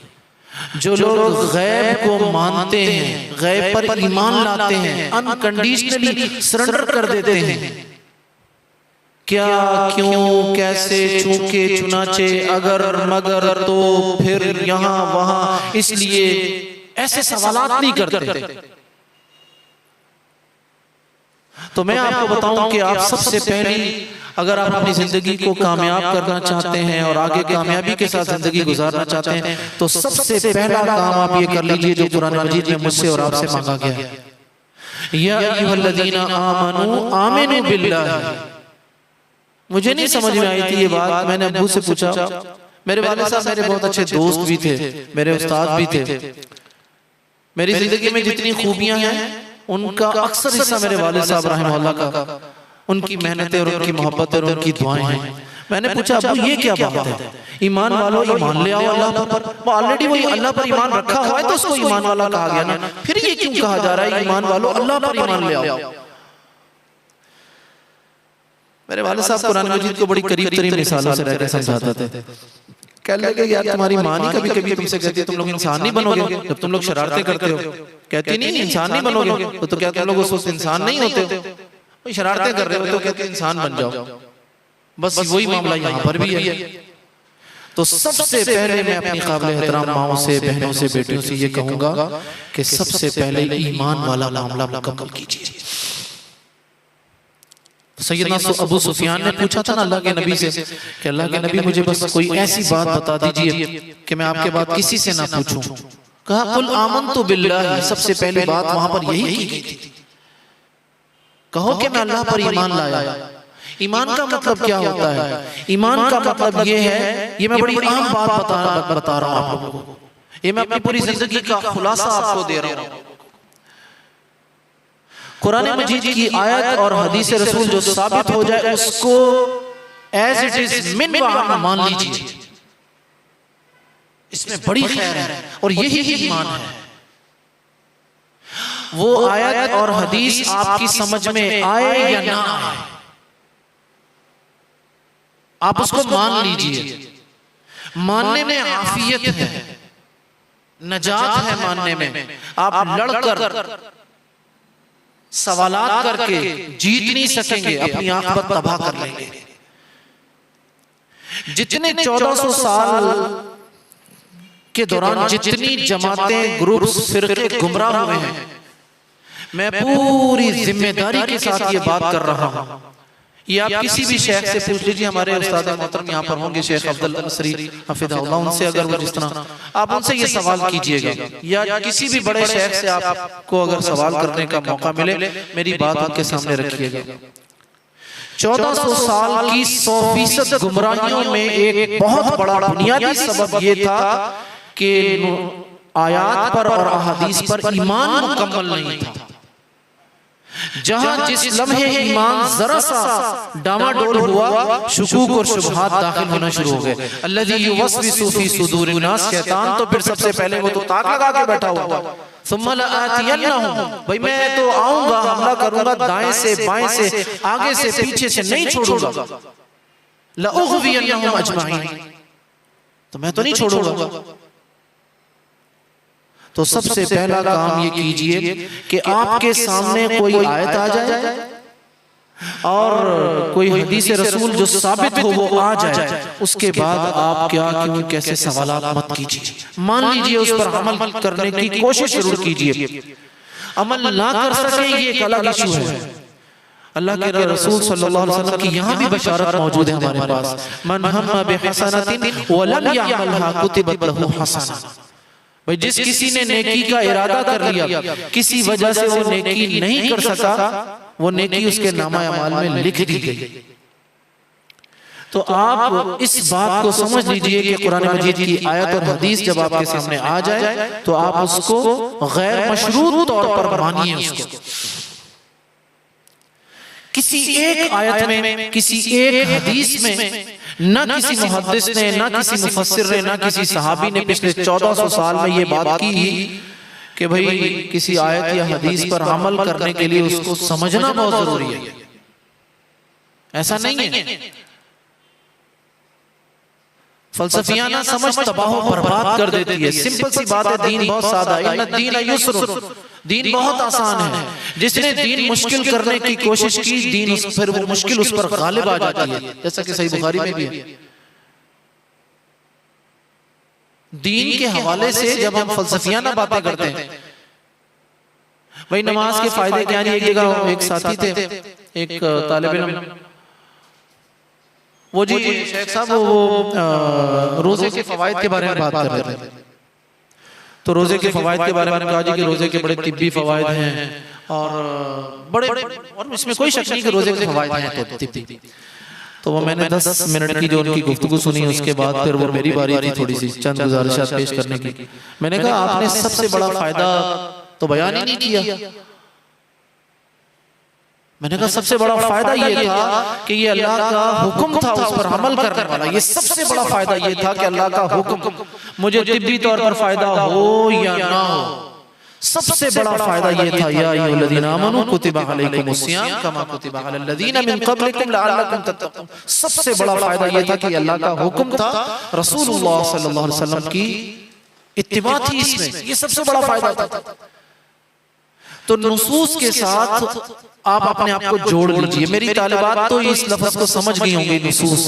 जो लोग गैब को मानते हैं, गैब पर ईमान लाते हैं, अनकंडीशनली सरेंडर कर देते हैं, क्या, क्यों, कैसे, चूंकि, चुनाचे, अगर, मगर, तो, फिर, यहाँ, वहां, इसलिए, ऐसे सवालात नहीं करते। तो मैं आपको बताऊं कि आप सबसे पहली, अगर आप अपनी जिंदगी को कामयाब करना चाहते हैं और आगे कामयाबी के साथ जिंदगी गुजारना चाहते हैं, तो सबसे पहला काम आप ये कर लीजिए जो कुरान मजीद में मुझसे और आपसे मांगा गया है, या अय्युहल्लज़ीना आमनू आमिनू बिल्लाह। मुझे नहीं समझ में आई थी ये बात, मैंने अब्बू से पूछा। मेरे वाले साहब मेरे बहुत अच्छे दोस्त भी थे, मेरे उस्ताद भी थे। मेरी जिंदगी में जितनी खूबियां हैं उनका अक्सर हिस्सा मेरे वाले साहब रहमहुल्लाह का, उनकी मेहनतें और उनकी मोहब्बत और उनकी दुआएं हैं। मैंने पूछा अब्बू ये क्या बात है? ईमान वालों ईमान ले आओ अल्लाह पर। वो ऑलरेडी वही अल्लाह पर ईमान रखा हुआ है तो उसको ईमान वाला कहा गया ना, फिर ये क्यों कहा जा रहा है ईमान वालों अल्लाह पर ईमान ले आओ? मेरे वाले साहब कुरान मजीद को बड़ी करीब तरीन मिसालों से रहकर समझाते थे। कह लगे यार तुम्हारी माँ नहीं कभी कभी तुमसे कहती है तुम लोग इंसान नहीं बनोगे जब तुम लोग शरारतें करते हो? कहती नहीं इंसान नहीं बनोगे तो क्या तुम लोग उस वक्त इंसान नहीं होते? कोई शरारतें कर रहे हो तो कहते इंसान बन जाओ, बस वही मामला यहाँ पर भी है। तो सबसे पहले मैं अपनी काबिल एहतराम माओ से, बहनों से, बेटियों से ये कहूंगा कि सबसे पहले ईमान वाला मामला मुकम्मल कीजिए। सैयदना अबू सुफियान ने पूछा था ना अल्लाह के नबी से कि अल्लाह के नबी मुझे बस कोई ऐसी बात बता दीजिए कि मैं आपके बाद किसी से ना पूछूं। कहा कुल आमनतु बिल्लाह, सबसे पहली बात वहां पर यही की गई थी, कहो कि मैं अल्लाह पर ईमान लाया। ईमान का मतलब क्या होता है? ईमान का मतलब ये है, ये मैं बड़ी आम बात बता रहा हूं आप लोगों को, ये मैं अपनी पूरी जिंदगी का खुलासा आपको दे रहा हूं। कुरान मजीद की आयत और हदीस रसूल जो साबित हो जाए उसको एज इट इज मिन व मान लीजिए, इसमें बड़ी खैर है और यही ईमान है। वो आयत और हदीस आपकी समझ में आए या ना आए, आप उसको मान लीजिए। मानने में आफियत है, नजात है मानने में। आप लड़कर सवालात करके जीत नहीं सकेंगे, अपनी आंख पर तबाह कर लेंगे। जितने 1400 साल के दौरान जितनी जमातें, ग्रुप, फिरके गुमराह हुए हैं, मैं पूरी जिम्मेदारी के साथ ये बात कर रहा हूं। ये आप किसी भी शेख से पूछ लीजिए, हमारे उस्ताद मोहतरम यहाँ पर होंगे शेख अब्दुल असरी हफिज़हुल्लाह, उनसे अगर वो जिस तरह आप उनसे ये सवाल कीजिएगा, या किसी भी बड़े शेख से आपको अगर सवाल करने का मौका मिले, मेरी बात उनके सामने रखिएगा। 1400 साल की 100% गुमराहियों में एक बहुत बड़ा बुनियादी सबब ये था कि आयात पर और अहादीस पर ईमान मुकम्मल नहीं था। जहां जिस लम्हे ईमान जरा सा डामाडोल हुआ, शुकूक और शुबहात दाखिल होना शुरू हो गए। अल्लज़ी युवस्विसु फी सुदूरिन नास, शैतान तो फिर सबसे पहले वो तो ताक लगा के बैठा हुआ था। सुम्मा लआतियन्नहुम, भाई मैं तो आऊंगा, हमला करूंगा दाएं से बाएं से, आगे से पीछे से, नहीं छोड़ूंगा। लउग़वियन्नहुम अजमाइन, तो मैं तो नहीं छोड़ूंगा। तो सबसे पहला काम ये कीजिए कि आपके सामने कोई आयत आ जाए और कोई हदीस रसूल जो साबित हो वो आ जाए, उसके बाद आप क्या क्यों कैसे सवालात मत कीजिए, मान लीजिए उस पर अमल करने की कोशिश जरूर कीजिए। अमल ना कर सके ये एक अलग इशू है। अल्लाह के रसूल सल्लल्लाहु अलैहि वसल्लम की यहाँ भी बशारत मौजूद है हमारे पास। मन हम्मा बिहसनतिन व लम यअमलहा कुतिबत लहू हसना, भाई जिस किसी ने नेकी का इरादा कर लिया, किसी वजह से वो नेकी नहीं कर सका, वो नेकी उसके नामा अमाल में लिख दी गई। तो आप इस बात को समझ लीजिए कि कुरान मजीद की आयत और हदीस जब आपके सामने आ जाए तो आप उसको गैर मशरूत तौर पर मानिए। उसको किसी एक आयत में, किसी एक हदीस में ना किसी मुहद्दिस ने, ना किसी मुफस्सिर ने, ना किसी सहाबी ने पिछले 1400 साल में ये बात की कि भाई किसी आयत या हदीस पर अमल करने के लिए उसको समझना बहुत जरूरी है। ऐसा नहीं है। फलसफियाना समझ तबाह बर्बाद कर देती है। सिंपल सी बात है, दीन बहुत सादा है। इन्ना दीन युस्र, दीन बहुत आसान है। जिसने दीन मुश्किल करने की कोशिश की, दीन फिर वो मुश्किल उस पर गालिब आ जाती है, जैसा कि सही बुखारी में भी है। दीन के हवाले से जब हम फलसफियाना बातें करते हैं, भाई नमाज के फायदे क्या, एक जगह एक साथी थे, एक तालिब इल्म, वो जी शेख साहब वो रोजे के फवायद के बारे में बात कर रहे थे। तो रोजे के फवायद के बारे में कहा जी कि रोजे के बड़े तिब्बी फवायद हैं और बड़े, और इसमें कोई शक नहीं कि रोजे के फवायद हैं तो तिब्बी। तो वो मैंने 10 मिनट की जो उनकी गुफ्तगू सुनी, उसके बाद फिर वो मेरी बारी थी थोड़ी सी चंद गुजारिशात पेश करने की। मैंने कहा आपने सबसे बड़ा फायदा तो बयान ही नहीं किया। मैंने कहा सबसे बड़ा फायदा ये था कि ये अल्लाह का हुक्म था, उस पर अमल करने वाला। ये सबसे बड़ा फायदा ये था कि अल्लाह का हुक्म, मुझे तिब्बी तौर पर फायदा हो या ना हो, सबसे बड़ा फायदा ये था, या अय्युहल्लज़ीना आमनू कुतिबा अलैकुमुस सियाम कमा कुतिबा अलल लज़ीना मिन क़ब्लिकुम लअल्लकुम तत्तक़ून। सबसे बड़ा फायदा ये था कि अल्लाह का हुक्म था, रसूलुल्लाह सल्लल्लाहु अलैहि वसल्लम की इत्तिबा थी इसमें, ये सबसे बड़ा फायदा था। तो नुसूस के साथ आप अपने आप को जोड़ लीजिए। मेरी तालिबात तो इस लफ्ज को समझ गई होंगी, नुसूस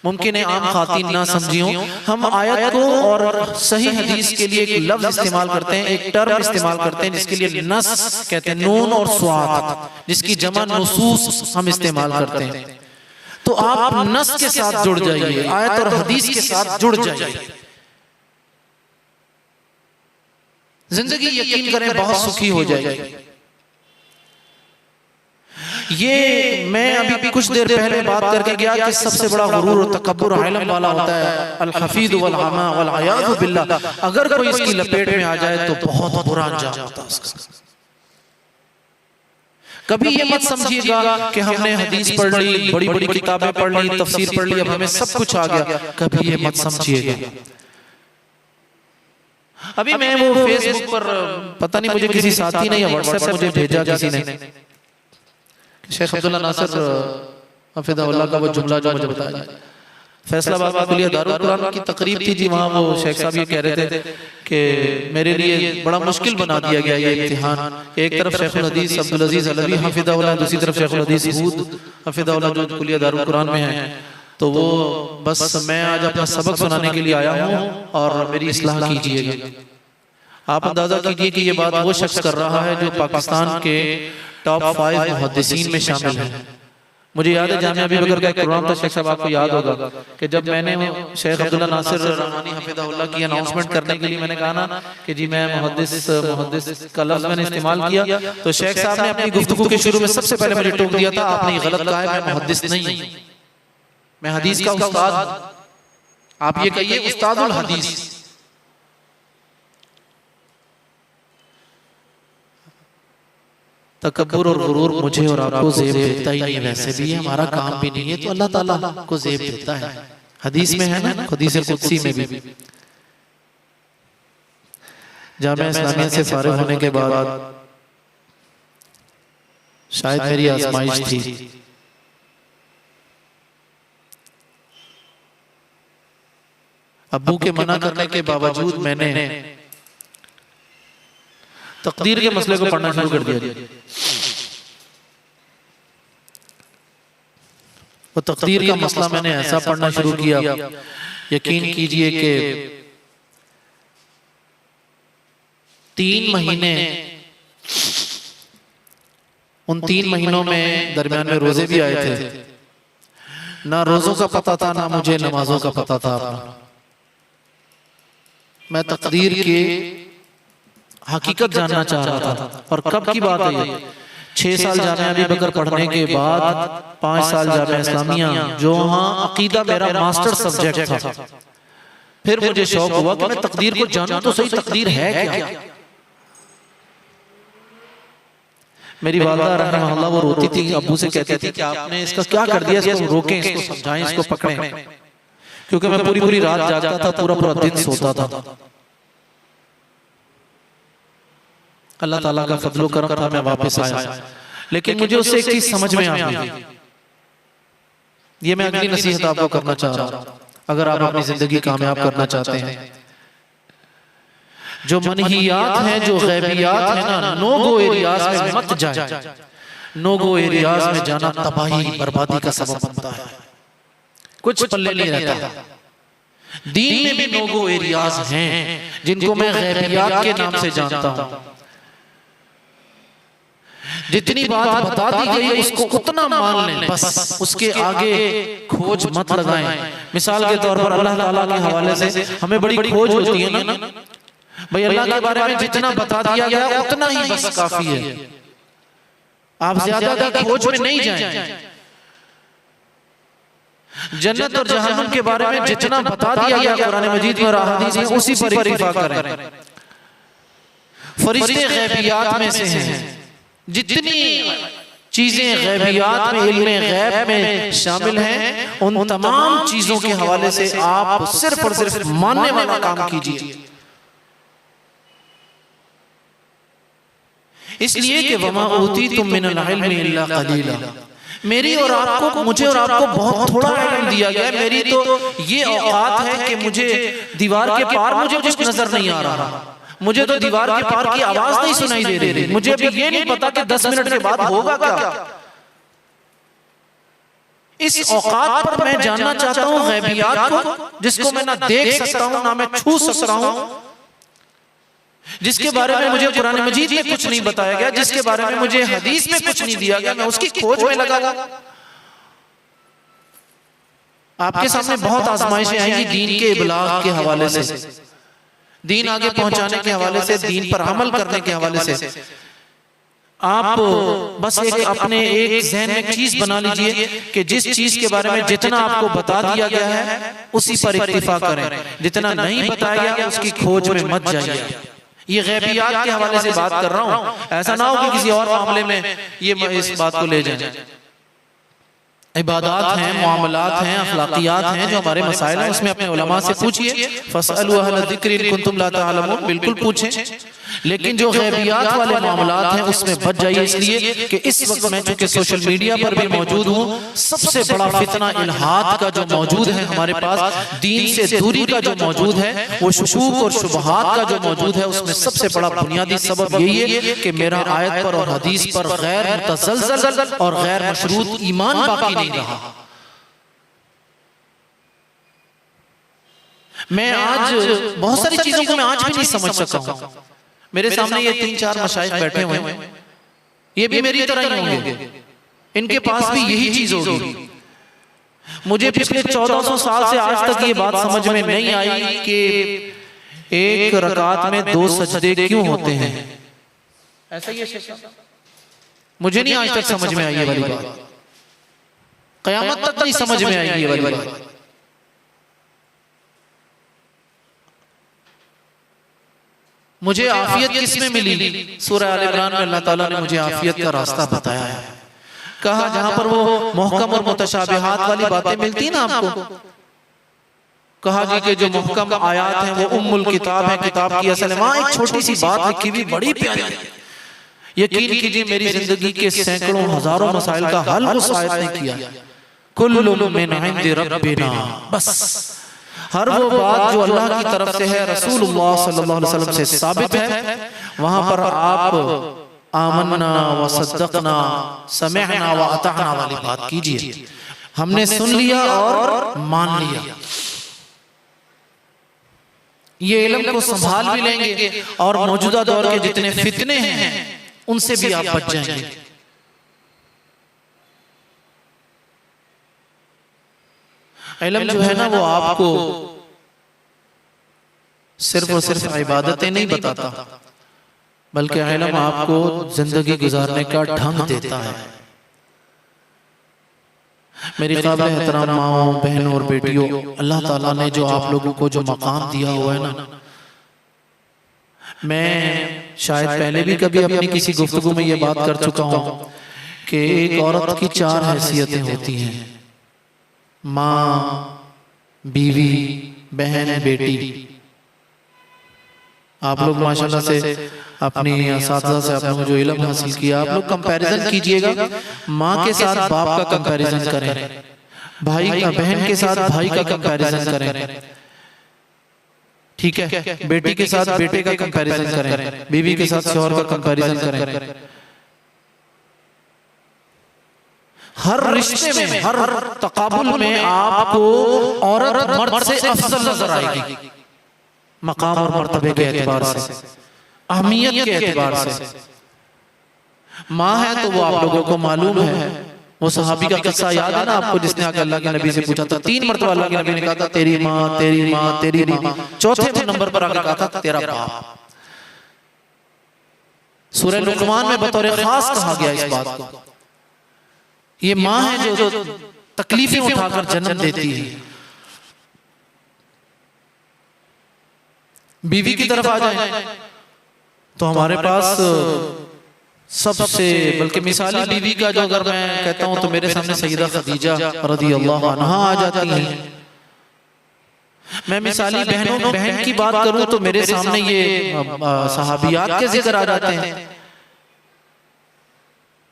मुमकिन है आम खातिन ना समझी हो। हम आयत को और सही हदीस के लिए एक लफ्ज इस्तेमाल करते हैं, एक टर्म इस्तेमाल करते हैं जिसके लिए नस कहते हैं, नून और स्वाद, जिसकी जमा नुसूस हम इस्तेमाल करते हैं। तो आप नस के साथ जुड़ जाइए, आयत और हदीस के साथ जुड़ जाइए। जिंदगी यकीन करें बहुत सुखी हो जाएगी। ये मैं अभी कुछ देर पहले बात करके गया कि सबसे बड़ा गुरूर और तकब्बुर इल्म वाला होता है अल हफीद वल अमा वल अयाज़ु बिल्लाह। अगर कोई इसकी लपेट में आ जाए तो बहुत बुरा अंजाम होता है उसका। कभी ये मत समझिएगा कि हमने हदीस पढ़ ली, बड़ी बड़ी किताबें पढ़ ली, तफसीर पढ़ ली, अब हमें सब कुछ आ गया। कभी ये मत समझिएगा। अभी मैं वो फेसबुक पर पता नहीं मुझे किसी साथी ने या व्हाट्सएप पर मुझे भेजा किसी ने, शेख अब्दुल्ला नासिर हफिज़हुल्लाह का वो जुमला जो मुझे बताया, फैसलाबाद में कुलिया दारुल कुरान की तकरीब थी जी, वहाँ वो शेख साहब ये कह रहे थे कि मेरे लिए बड़ा मुश्किल बना दिया गया ये इम्तिहान। एक तरफ शेखुल हदीस अब्दुल अजीज अलवी हफिज़हुल्लाह, दूसरी तरफ शेखुल हदीस हूद हफिज़हुल्लाह जो कुलिया दारुल कुरान में है। तो वो बस मैं आज अपना सबक सुनाने के लिए आया हूँ और मेरी इस्लाह कीजिएगा। आप अंदाजा कीजिए कि ये बात वो शख्स कर रहा है जो पाकिस्तान के टॉप 5 मुहद्दिसीन में शामिल है। मुझे याद है जामिया अबू बकर का एक प्रोग्राम था, शेख साहब आपको याद होगा कि जब मैंने शेख अब्दुल्ला नासिर रहमानी हफिज़हुल्लाह की अनाउंसमेंट करने के लिए मैंने कहा ना कि जी मैं मुहद्दिस का लफ्ज़ मैंने इस्तेमाल किया, तो शेख साहब ने अपनी गुफ्तगू के शुरू में सबसे पहले मुझे टोक दिया था, आपने ये गलत कहा है, मैं मुहद्दिस नहीं हूं, मैं हदीस का उस्ताद। आप ये कहिए उस्तादुल हदीस। तकब्बुर और गुरूर मुझे और आपको ज़ेब देता ही नहीं, वैसे भी हमारा काम भी नहीं है, तो अल्लाह ताला को ज़ेब देता है। हदीस में है ना, हदीस कुदसी में भी। जामिया इस्लामिया से फारिग होने के बाद शायद मेरी आजमाइश थी, अब्बू के मना करने के बावजूद मैंने तकदीर के मसले को पढ़ना शुरू कर दिया। वो तकदीर का मसला मैंने ऐसा पढ़ना शुरू किया, यकीन कीजिए कि 3 महीने, उन 3 महीनों में दरमियान में रोजे भी आए थे। ना रोजों का पता था, ना मुझे नमाजों का पता था। मैं तकदीर की हकीकत जानना चाह रहा था। और कब की बात है ये? 6 साल जामिया अबू बकर पढ़ने के बाद 5 साल जामिया इस्लामिया, जो वहाँ अकीदा मेरा मास्टर सब्जेक्ट था। फिर मुझे शौक हुआ कि मैं तकदीर को जानूं तो सही, तकदीर है क्या। मेरी वालिदा रहमतुल्लाह वो रोती थी, अब्बू से कहती थी कि आपने इसका क्या कर दिया, इसको रोकें, इसको समझाएं, इसको पकड़ें, क्योंकि मैं पूरी पूरी रात जागता था, पूरा पूरा दिन सोता था। अल्लाह ताला का फजलो करम था, मैं वापस आया। लेकिन मुझे उससे एक चीज समझ में आ गई, ये मैं अगली नसीहत आपको करना चाह रहा हूं। अगर आप अपनी जिंदगी कामयाब करना चाहते हैं, जो मनहियात हैं, जो गैबियात हैं ना, नो गो एरियाज में मत जाए। नो गो एरियाज में जाना तबाही बर्बादी का सबब बनता है, कुछ पल्ले नहीं रहता। दीन में भी नो गो एरियाज हैं जिनको मैं गैबियात के नाम से जानता हूं। जितनी बात बता दी गई है उसको उतना मान लें, बस उसके आगे खोज मत लगाएं। मिसाल के तौर पर अल्लाह ताला के हवाले से हमें बड़ी खोज होती है ना, भाई अल्लाह के बारे में जितना बता दिया गया उतना ही बस काफी है, आप ज्यादा की खोज में नहीं जाएं। जन्नत और जहन्नुम के बारे में जितना बता दिया गया कुरान मजीद में और अहादीस में, उसी पर इत्फाक करें। फरिश्ते गैबियात में से हैं, जितनी चीजें गैबियात में, इल्म गैब में शामिल हैं, उन तमाम चीजों के हवाले से आप सिर्फ और सिर्फ मानने वाला काम कीजिए। इसलिए कि वमा ऊतीतुम मिनल इल्मि इल्ला कलीला, मेरी और आपको, मुझे और आपको बहुत थोड़ा इल्म दिया गया है। मेरी तो ये औकात है कि मुझे दीवार के पार मुझे कुछ नजर नहीं आ रहा, मुझे तो दीवार के पार की आवाज नहीं सुनाई दे रही, मुझे अभी ये नहीं पता कि 10 मिनट के बाद होगा क्या। इस औकात पर मैं जानना चाहता हूं गैबियात को, जिसको मैं ना देख सकता हूं ना मैं छू सकता हूं, जिसके बारे में मुझे कुरान मजीद में कुछ नहीं बताया गया, जिसके बारे में मुझे हदीस में कुछ नहीं दिया गया, मैं उसकी खोज में लगा। आपके सामने बहुत आजमाइशें आएंगी दीन के इबलाग के हवाले से, दीन आगे पहुंचाने के हवाले से, दीन पर अमल करने के हवाले से। आप बस एक अपने एक ज़हन में चीज बना लीजिए कि जिस चीज के बारे में जितना आपको बता दिया गया है उसी पर इक्तिफा करें, जितना नहीं बताया गया उसकी खोज में मत जाइए। ये गैबियात के हवाले से बात कर रहा हूं, ऐसा ना हो कि किसी और मामले में ये इस बात को ले जाए। इबादत हैं, मामलात हैं, अखलाकियात हैं, जो हमारे मसाइल हैं उसमें अपने उलमा से पूछिए। फसअलू अहल ज़िक्र इन कुंतुम ला तअलमून, बिल्कुल पूछें। लेकिन जो गैबियात वाले मामलात हैं उसमें बच जाइए, इसलिए कि इस वक्त मैं चूंकि सोशल मीडिया पर भी मौजूद हूँ, सबसे बड़ा फितना इल्हाद का जो मौजूद है हमारे पास, दीन से दूरी का जो मौजूद है, वो शुकूक और शुबहात का जो मौजूद है, उसमें सबसे बड़ा बुनियादी सबब यही है कि मेरा आयत पर और हदीस पर गैर मुतसलसल और गैर मशरूत ईमान बाकी नहीं रहा। मैं आज बहुत सारी चीजों को मैं आज भी नहीं समझ सका हूं। मेरे सामने ये 3-4 मशाइख बैठे हुए हैं, ये भी मेरी तरह ही होंगे, इनके पास भी यही चीज होगी। मुझे पिछले 1400 साल से आज तक ये बात समझ में नहीं आई कि एक रकात में 2 सजदे क्यों होते हैं। ऐसा ही है, मुझे नहीं आज तक समझ में आई ये वाली बात, क़यामत तक नहीं समझ में आएगी ये वाली बात। मुझे आफियत किसमें मिली? सूरह आल इमरान में अल्लाह ताला ने मुझे आफियत का रास्ता बताया है। कहा जहां पर वो मुहकम और मुतशाबिहात वाली बातें मिलती ना आपको, कहा जी कि जो मुहकम आयात हैं वो उम्मुल किताब है, किताब की असल है। वहां एक छोटी सी बात लिखी हुई बड़ी प्यारी है। यकीन कीजिए मेरी जिंदगी के सैकड़ों हजारों मसाइल का हल उस आयत ने किया। कुल्लु मिन इंदि रब्बिना, बस हर वो बात जो अल्लाह की तरफ से है, रसूलुल्लाह सल्लल्लाहु अलैहि वसल्लम से साबित है, वहां पर आप आमन्ना व सद्दक़ना समिअना व अताअना वाली बात कीजिए। हमने सुन लिया और मान लिया। ये इल्म को संभाल भी लेंगे और मौजूदा दौर के जितने फितने हैं उनसे भी आप बच जाएंगे। इल्म जो है ना वो आपको सिर्फ और सिर्फ इबादतें नहीं बताता, बल्कि इल्म आपको जिंदगी गुजारने का ढंग देता है। मेरी काबिल एहतराम माओ, बहनों और बेटियों, अल्लाह ताला ने जो आप लोगों को जो मकाम दिया हुआ है ना, मैं शायद पहले भी कभी अपनी किसी गुफ्तगू में ये बात कर चुका हूं कि एक औरत की 4 हैसियतें होती हैं, माँ, बीवी, बहन, बेटी। आप लोग माशाल्लाह से अपनी असातिज़ा से आपने जो इल्म हासिल किया, आप लोग कंपैरिजन कीजिएगा, माँ के साथ बाप का कंपैरिजन करें, भाई का बहन के साथ भाई का कंपैरिजन करें, ठीक है, बेटी के साथ बेटे का कंपैरिजन करें, बीवी के साथ शौहर का कंपैरिजन करें। हर रिश्ते में, हर तकाबुल में आपको औरत मर्द से अफजल नजर आएगी, मकाम और मर्तबे के एतबार से, अहमियत के एतबार से। माँ है तो वो आप लोगों को मालूम है, वो सहाबी का किस्सा याद है ना आपको, जिसने आके अल्लाह के नबी से पूछा था, 3 मरतबा अल्लाह के नबी ने कहा था तेरी माँ, तेरी माँ, तेरी माँ, चौथे नंबर पर आके कहा था तेरा बाप। सूरह लुक़मान में बतौर खास कहा गया इस बात को। ये माँ है जो तकलीफें उठाकर जन्म देती है। बीवी की तरफ आ जाए तो हमारे पास सबसे बल्कि मिसाली बीवी का जो अगर मैं कहता हूं तो मेरे सामने सैयदा खदीजा रज़ियल्लाहु अन्हा आ जाती हैं। मैं मिसाली बहन की बात करूं तो मेरे सामने ये सहाबियात के जिक्र आ जाते हैं।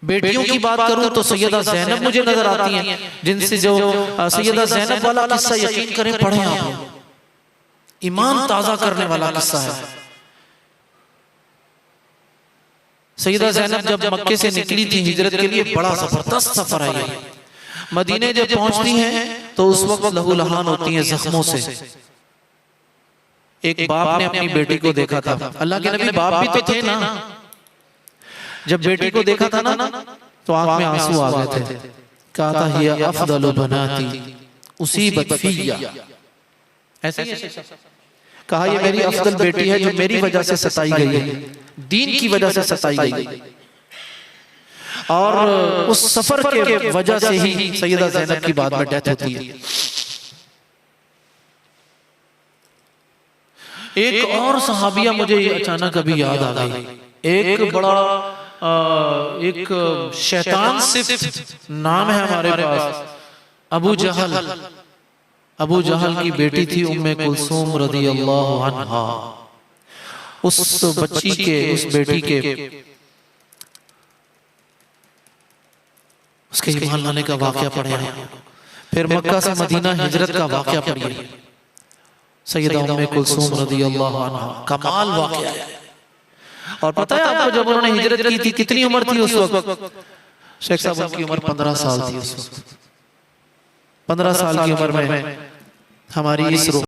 बेटियों की बात करूं तो सैयदा ज़ैनब मुझे नजर आती हैं, जिनसे जो सैयदा ज़ैनब वाला किस्सा यकीन करें पढ़े आप, ईमान ताजा करने वाला किस्सा है। सैयदा ज़ैनब जब मक्के से निकली थी हिजरत के लिए, बड़ा जबरदस्त सफर है ये। मदीने जब पहुंचती हैं तो उस वक्त लहूलुहान होती हैं जख्मों से। एक बाप ने अपनी बेटी को देखा था, अल्लाह के नबी बाप भी तो थे ना, जब बेटी को देखा था ना तो आंख में आंसू आ गए थे। कहा था हिया अफदलु बनाती उसीबत फिया, ऐसे कहा ये मेरी अफदल बेटी है जो मेरी वजह से सताई गई है, दीन की वजह से सताई गई। और उस सफर के वजह से ही सैयदा ज़ैनब की बाद में डेथ होती है। एक और सहाबिया मुझे अचानक अभी याद आ गई, एक बड़ा एक शैतान सिफ्त नाम है हमारे पास, अबू जहल। अबू जहल की बेटी थी उम्मे कुलसूम रज़ियल्लाहु अन्हा। उस बच्ची के, उस बेटी के उसके ईमान लाने का वाकया पढ़े हैं, फिर मक्का से मदीना हिजरत का वाकया पढ़िए। सैयदा उम्मे कुलसूम रज़ियल्लाहु अन्हा, कमाल वाकया है। और पता है आपको जब उन्होंने हिजरत की थी कितनी उम्र थी उस वक्त? शेख साहब उनकी उम्र 15 साल थी उस वक्त। 15 साल की उम्र में हमारी इस